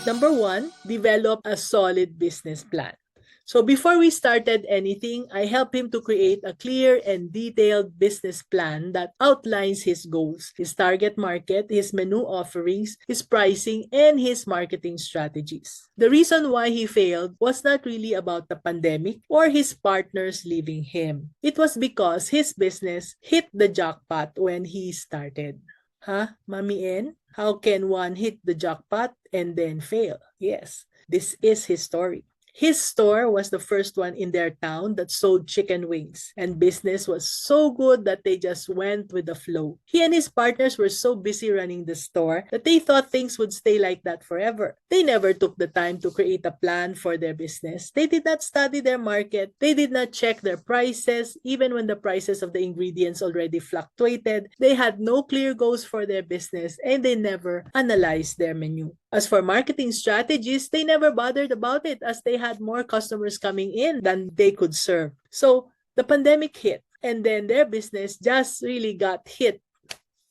Number one, develop a solid business plan. So before we started anything, I helped him to create a clear and detailed business plan that outlines his goals, his target market, his menu offerings, his pricing, and his marketing strategies. The reason why he failed was not really about the pandemic or his partners leaving him. It was because his business hit the jackpot when he started. Huh, Mami N? How can one hit the jackpot and then fail? Yes, this is his story. His store was the first one in their town that sold chicken wings, and business was so good that they just went with the flow. He and his partners were so busy running the store that they thought things would stay like that forever. They never took the time to create a plan for their business. They did not study their market. They did not check their prices, even when the prices of the ingredients already fluctuated. They had no clear goals for their business, and they never analyzed their menu. As for marketing strategies, they never bothered about it as they had more customers coming in than they could serve. So the pandemic hit, and then their business just really got hit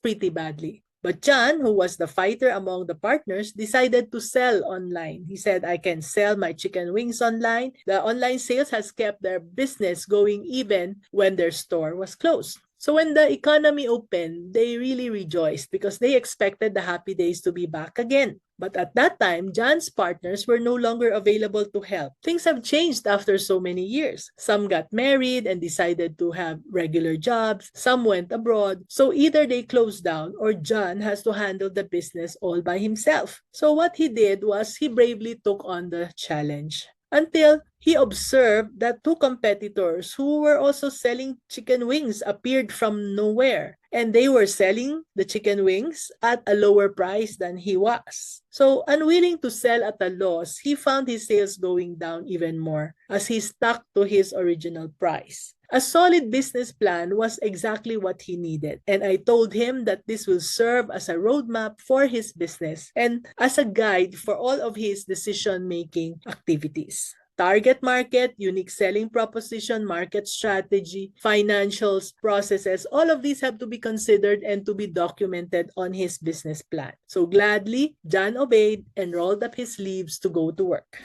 pretty badly. But John, who was the fighter among the partners, decided to sell online. He said, I can sell my chicken wings online. The online sales has kept their business going even when their store was closed. So when the economy opened, they really rejoiced because they expected the happy days to be back again. But at that time, John's partners were no longer available to help. Things have changed after so many years. Some got married and decided to have regular jobs. Some went abroad. So either they closed down or John has to handle the business all by himself. So what he did was he bravely took on the challenge until he observed that two competitors who were also selling chicken wings appeared from nowhere. And they were selling the chicken wings at a lower price than he was. So, unwilling to sell at a loss, he found his sales going down even more as he stuck to his original price. A solid business plan was exactly what he needed, and I told him that this will serve as a roadmap for his business and as a guide for all of his decision-making activities. Target market, unique selling proposition, market strategy, financials, processes, all of these have to be considered and to be documented on his business plan. So gladly, John obeyed and rolled up his sleeves to go to work.